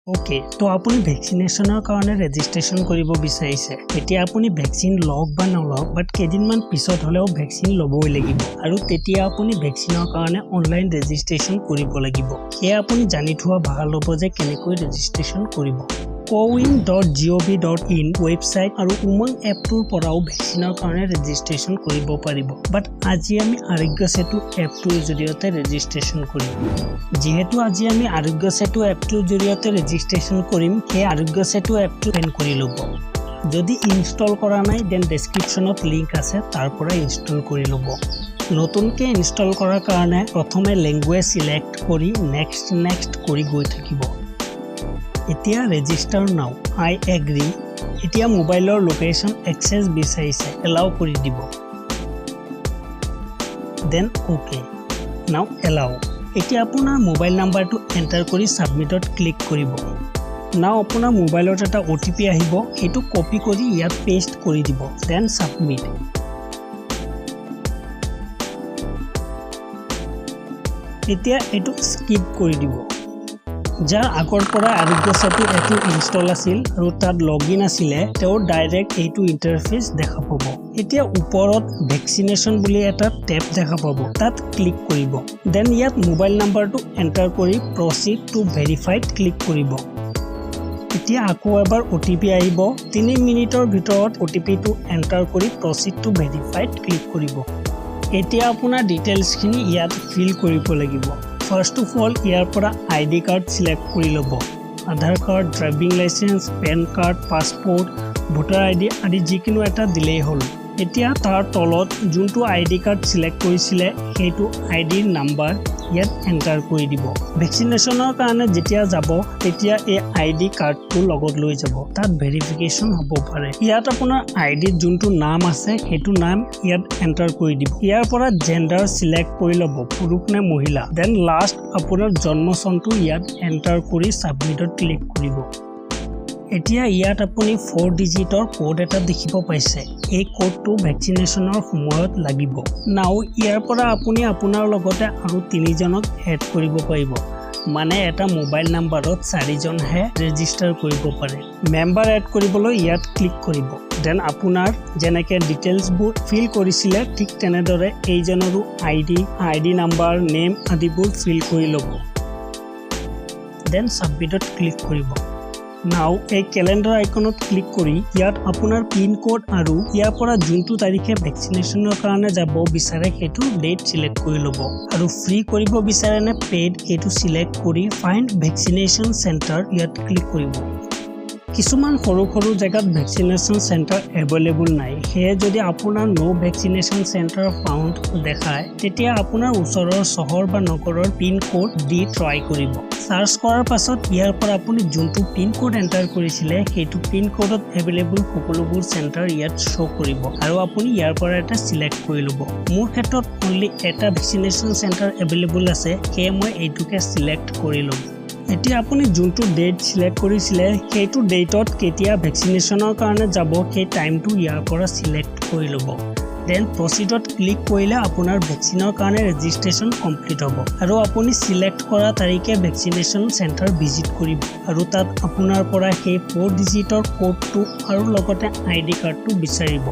okay तो আপুনি ভ্যাকসিনেশনৰ কাৰণে ৰেজিষ্ট্ৰেচন কৰিব বিচাৰিছে এতিয়া আপুনি ভ্যাকসিন লওক বা নলওক বাট কেদিনমান পিছত হলেও ভ্যাকসিন ল'বই লাগিব আৰু তেতিয়া আপুনি ভ্যাকসিনৰ কাৰণে অনলাইন ৰেজিষ্ট্ৰেচন কৰিব লাগিব এ আপুনি জানি থোৱা ভাল হ'ব যে কেনেকৈ ৰেজিষ্ট্ৰেচন কৰিব kowin.gov.in ৱেবছাইট আৰু উমং এপটোৰ পৰাও ভ্যাকসিনৰ কাৰণে ৰেজিষ্ট্ৰেচন কৰিব পাৰিব বাট আজি আমি আৰোগ্য সেতু এপটোৰ জৰিয়তে ৰেজিষ্ট্ৰেচন কৰিম যেহেতু আজি আমি আৰোগ্য সেতু এপটোৰ জৰিয়তে ৰেজিষ্ট্ৰেচন কৰিম সেই আৰোগ্য সেতু এপটো অন কৰি ল'ব যদি ইনষ্টল কৰা নাই দেন ডেসক্ৰিপচনত লিংক আছে তাৰ পৰা ইনষ্টল কৰি ল'ব নতুনকে ইনষ্টল কৰাৰ কাৰণে প্ৰথমে ল্যাঙ্গুৱেজ সিলেক্ট কৰি নেক্সট কৰি গৈ থাকিব এতিয়া ৰেজিষ্টাৰ নাও আই এগ্ৰি এতিয়া মোবাইলৰ লোকেশন এক্সেস বিচাৰিছে এলাও কৰি দিব দেন ওকে নাও এলাও এতিয়া আপোনাৰ মোবাইল নাম্বাৰটো এন্টাৰ কৰি সাবমিটত ক্লিক কৰিব নাও আপোনাৰ মোবাইলত এটা ওটিপি আহিব এটো কপি কৰি ইয়াত পেষ্ট কৰি দিব দেন সাবমিট এতিয়া এটো স্কিপ কৰি দিব যাৰ আগৰ পৰা আৰোগ্য সেতু এটো ইনষ্টল আছিল আৰু তাত লগইন আছিলে তেও ডাইৰেক্ট এইটো ইন্টাৰফেস দেখা পাব এতিয়া ওপৰত ভ্যাকসিনেশন বুলি এটা ট্যাব দেখা পাব তাত ক্লিক কৰিব দেন ইয়াত মোবাইল নাম্বাৰটো এন্টাৰ কৰি প্ৰসিড টু ভেৰিফাইড ক্লিক কৰিব এতিয়া আকৌ এবাৰ ওটিপি আহিব 3 মিনিটৰ ভিতৰত ওটিপিটো এন্টাৰ কৰি প্ৰসিড টু ভেৰিফাইড ক্লিক কৰিব এতিয়া আপোনাৰ ডিটেইলছখিনি ইয়াত ফিল কৰিব লাগিব First of all, ইয়াৰ পৰা আইডি কাৰ্ড সিলেক্ট কৰি ল'ব Aadhaar card driving licence pan card passport voter ID আদি যিকোনো এটা দিলেই হ'ল এতিয়া তাৰ তলত যোনটো আইডি কাৰ্ড সিলেক্ট কৰিছিলে সেইটো আইডিৰ নাম্বাৰ ইয়াত এন্টাৰ কৰি দিব ভ্যাকসিনেশনৰ কাৰণে যেতিয়া যাব তেতিয়া এই আইডি কাৰ্ডটো লগত লৈ যাব তাত ভেৰিফিকেশন হ'ব পাৰে ইয়াত আপোনাৰ আইডিত যোনটো নাম আছে সেইটো নাম ইয়াত এন্টাৰ কৰি দিব ইয়াৰ পৰা জেন্ডাৰ সিলেক্ট কৰি ল'ব পুৰুষ নে মহিলা দেন লাষ্ট আপোনাৰ জন্ম চনটো ইয়াত এন্টাৰ কৰি সাবমিটত ক্লিক কৰিব এতিয়া ইয়াত আপুনি 4 ডিজিটৰ কোড এটা দেখিব পাইছে এই কোডটো ভ্যাকসিনেশনৰ সময়ত লাগিব নাও ইয়াৰ পৰা আপুনি আপোনাৰ লগতে আৰু 3 জনক এড কৰিব পাৰিব মানে এটা মোবাইল নাম্বাৰত 4 জনহে ৰেজিষ্টাৰ কৰিব পাৰে মেম্বাৰ এড কৰিবলৈ ইয়াত ক্লিক কৰিব দেন আপোনাৰ যেনেকৈ ডিটেইলছবোৰ ফিল কৰিছিলে ঠিক তেনেদৰে এইজনৰো আইডি নাম্বাৰ নেম আদিবোৰ ফিল কৰি ল'ব দেন সাবমিটত ক্লিক কৰিব Now a calendar iconত ক্লিক কৰি ইয়াত আপোনাৰ পিন কোড আৰু ইয়াৰ পৰা যোনটো তাৰিখে ভ্যাকসিনেশনৰ কাৰণে যাব বিচাৰে হেতু ডেট সিলেক্ট কৰি ল'ব আৰু ফ্ৰী কৰিব বিচাৰে নে পেড হেতু সিলেক্ট কৰি ফাইন্ড ভ্যাকসিনেশন সেন্টাৰ ইয়াত ক্লিক কৰিব কিছুমান সৰু জায়গাত ভ্যাকসিনেশন সেন্টাৰ अवेलेबल নাই হে যদি আপোনাৰ নো ভ্যাকসিনেশন সেন্টাৰ ফাউন্ড দেখায় তেতিয়া আপোনাৰ ওচৰৰ চহৰ বা নগৰৰ পিন কোড দি ট্ৰাই কৰিব সাৰ্চ কৰাৰ পাছত ইয়াৰ পৰা আপুনি যোনটো পিন কোড এন্টাৰ কৰিছিলে সেইটো পিন কোডত अवेलेबल সকলোবোৰ সেন্টাৰ ইয়াত শো কৰিব আৰু আপুনি ইয়াৰ পৰা এটা সিলেক্ট কৰি ল'ব মোৰ ক্ষেত্ৰত অনলি এটা ভ্যাকসিনেশন সেন্টাৰ अवेलेबल আছে হে মই এইটোকে সিলেক্ট কৰি ল'ম এতিয়া আপুনি যোনটো ডেট সিলেক্ট কৰিছিলে সেইটো ডেটত কেতিয়া ভ্যাকসিনেশনৰ কাৰণে যাব সেই টাইমটো ইয়াৰ পৰা সিলেক্ট কৰি ল'ব দেন প্ৰসিডত ক্লিক কৰিলে আপোনাৰ ভ্যাকসিনৰ কাৰণে ৰেজিষ্ট্ৰেচন কমপ্লিট হ'ব আৰু আপুনি সিলেক্ট কৰা তাৰিখে ভ্যাকসিনেশন সেন্টাৰ ভিজিট কৰিব আৰু তাত আপোনাৰ পৰা সেই 4 ডিজিটৰ কোডটো আৰু লগতে আইডি কাৰ্ডটো বিচাৰিব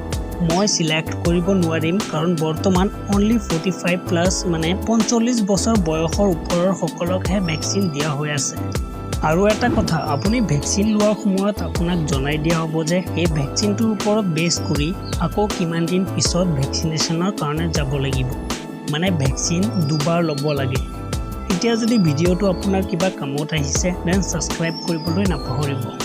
মই সিলেক্ট কৰিব নোৱাৰিম কাৰণ বৰ্তমান অনলি 45 প্লাস মানে 45 বছৰ বয়সৰ ওপৰৰ সকলকহে ভ্যাকসিন দিয়া হৈ আছে আৰু এটা কথা আপুনি ভ্যাকসিন লোৱাৰ সময়ত আপোনাক জনাই দিয়া হ'ব যে এই ভ্যাকসিনটোৰ ওপৰত বেছ কৰি আকৌ কিমান দিন পিছত ভ্যাকসিনেশনৰ কাৰণে যাব লাগিব মানে ভ্যাকসিন দুবাৰ ল'ব লাগে এতিয়া যদি ভিডিঅ'টো আপোনাৰ কিবা কামত আহিছে দেন সাবস্ক্ৰাইব কৰিবলৈ নাপাহৰিব